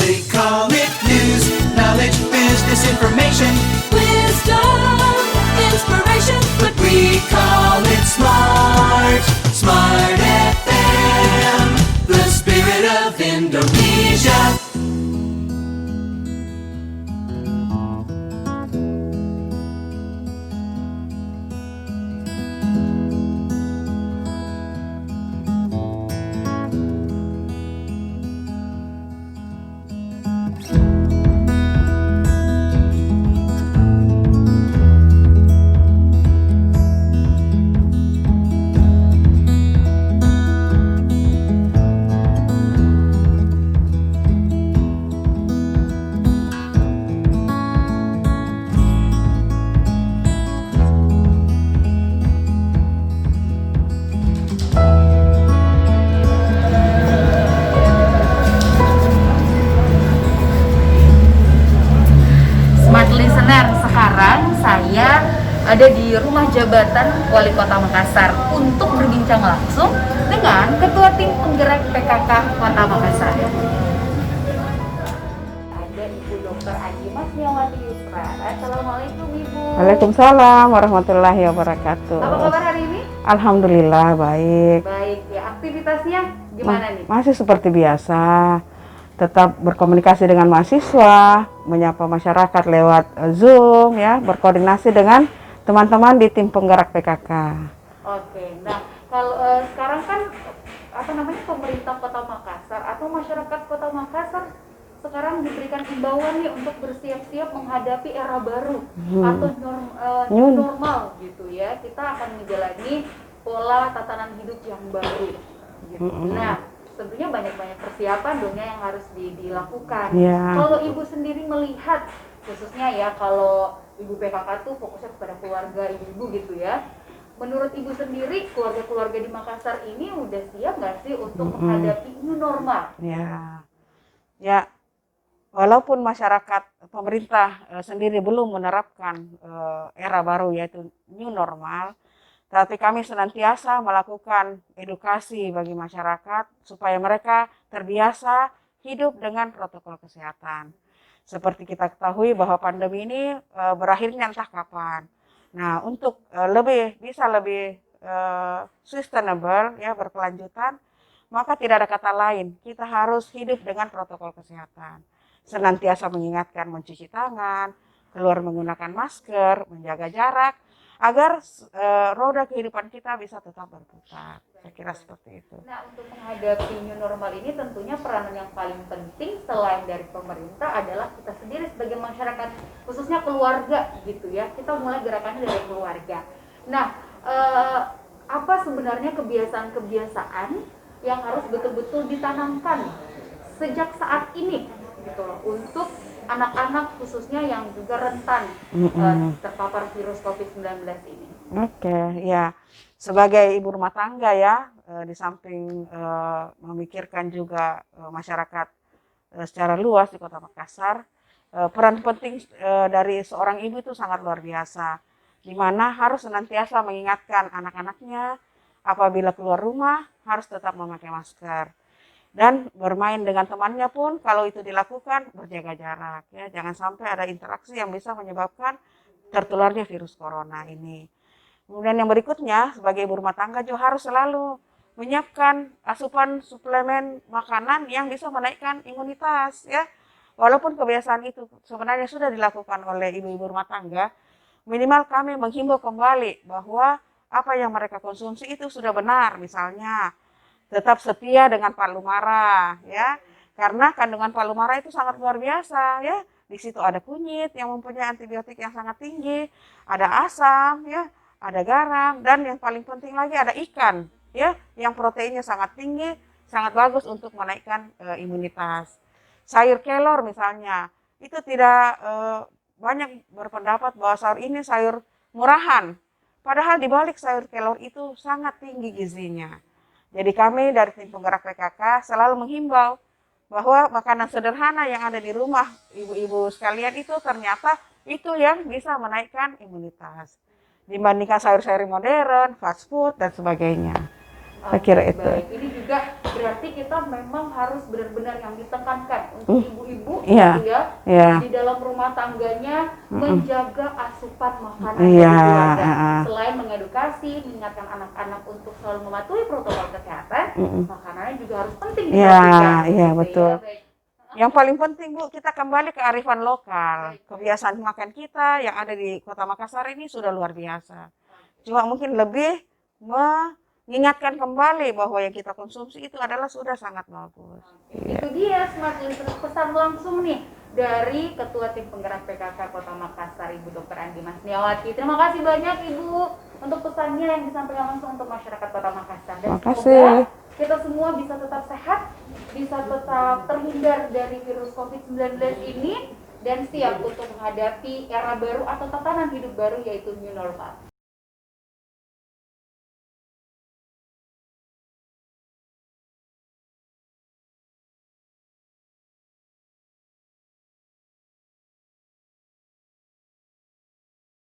They call it news, knowledge, business information, wisdom, inspiration, but we call it smart. Smart FM, the spirit of Indonesia. Smart Listener, sekarang saya ada di rumah jabatan Wali Kota Makassar untuk berbincang langsung dengan Ketua Tim Penggerak PKK Kota Makassar. Ada Ibu Dr. Aji Masniawati Yusra. Assalamualaikum Ibu. Waalaikumsalam warahmatullahi wabarakatuh. Apa kabar hari ini? Alhamdulillah baik. Baik ya, aktivitasnya gimana nih? Masih seperti biasa, tetap berkomunikasi dengan mahasiswa, menyapa masyarakat lewat Zoom ya, berkoordinasi dengan teman-teman di tim penggerak PKK. Oke, nah kalau sekarang kan pemerintah Kota Makassar atau masyarakat Kota Makassar sekarang diberikan imbauan nih untuk bersiap-siap menghadapi era baru atau new normal gitu ya. Kita akan menjalani pola tatanan hidup yang baru gitu. Nah, tentunya banyak-banyak persiapan dong ya yang harus dilakukan. Yeah. Kalau Ibu sendiri melihat, khususnya ya kalau Ibu PKK tuh fokusnya kepada keluarga ibu-ibu gitu ya. Menurut Ibu sendiri, keluarga-keluarga di Makassar ini udah siap nggak sih untuk menghadapi new normal? Ya, walaupun masyarakat pemerintah sendiri belum menerapkan era baru yaitu new normal, tapi kami senantiasa melakukan edukasi bagi masyarakat supaya mereka terbiasa hidup dengan protokol kesehatan. Seperti kita ketahui bahwa pandemi ini berakhirnya entah kapan. Nah, untuk bisa lebih sustainable ya, berkelanjutan, maka tidak ada kata lain, kita harus hidup dengan protokol kesehatan. Senantiasa mengingatkan mencuci tangan, keluar menggunakan masker, menjaga jarak, agar roda kehidupan kita bisa tetap berputar. Saya kira seperti itu. Nah, untuk menghadapi new normal ini tentunya peranan yang paling penting selain dari pemerintah adalah kita sendiri sebagai masyarakat, khususnya keluarga gitu ya. Kita mulai gerakannya dari keluarga. Nah, apa sebenarnya kebiasaan-kebiasaan yang harus betul-betul ditanamkan sejak saat ini gitu loh, untuk anak-anak khususnya yang juga rentan terpapar virus COVID-19 ini. Oke, ya. Sebagai ibu rumah tangga ya, di samping memikirkan juga masyarakat secara luas di Kota Makassar, peran penting dari seorang ibu itu sangat luar biasa, di mana harus senantiasa mengingatkan anak-anaknya apabila keluar rumah harus tetap memakai masker. Dan bermain dengan temannya pun kalau itu dilakukan berjaga jarak ya, jangan sampai ada interaksi yang bisa menyebabkan tertularnya virus corona ini. Kemudian yang berikutnya, sebagai ibu rumah tangga juga harus selalu menyiapkan asupan suplemen makanan yang bisa menaikkan imunitas ya. Walaupun kebiasaan itu sebenarnya sudah dilakukan oleh ibu-ibu rumah tangga, minimal kami menghimbau kembali bahwa apa yang mereka konsumsi itu sudah benar, misalnya tetap setia dengan palu mara ya, karena kandungan palu mara itu sangat luar biasa ya. Di situ ada kunyit yang mempunyai antibiotik yang sangat tinggi, ada asam ya, ada garam, dan yang paling penting lagi ada ikan ya, yang proteinnya sangat tinggi, sangat bagus untuk menaikkan imunitas. Sayur kelor misalnya, itu tidak banyak berpendapat bahwa sayur ini sayur murahan, padahal di balik sayur kelor itu sangat tinggi gizinya. Jadi kami dari tim penggerak PKK selalu menghimbau bahwa makanan sederhana yang ada di rumah ibu-ibu sekalian itu ternyata itu yang bisa menaikkan imunitas dibandingkan sayur-sayur modern, fast food dan sebagainya. Saya kira itu. Baik. Ini juga berarti kita memang harus benar-benar yang ditekankan untuk ibu-ibu Iya. gitu ya, Iya. di dalam rumah tangganya menjaga asupan makanan Iya, dari keluarga. heeh. Selain mengedukasi, mengingatkan anak-anak untuk selalu mematuhi protokol kesehatan, makanannya juga harus penting Iya, diperhatikan. iya, gitu betul. ya. Baik. Yang paling penting Bu, kita kembali ke arifan lokal. Kebiasaan makan kita yang ada di Kota Makassar ini sudah luar biasa. Cuma mungkin lebih mengingatkan kembali bahwa yang kita konsumsi itu adalah sudah sangat bagus. Itu dia Smart Listeners, pesan langsung nih dari Ketua Tim Penggerak PKK Kota Makassar, Ibu Dr. Andi Masniawati. Terima kasih banyak Ibu untuk pesannya yang disampaikan langsung untuk masyarakat Kota Makassar. Dan Terima kasih. semoga kita semua bisa tetap sehat, bisa tetap terhindar dari virus COVID-19 ini, dan siap untuk menghadapi era baru atau tatanan hidup baru yaitu new normal.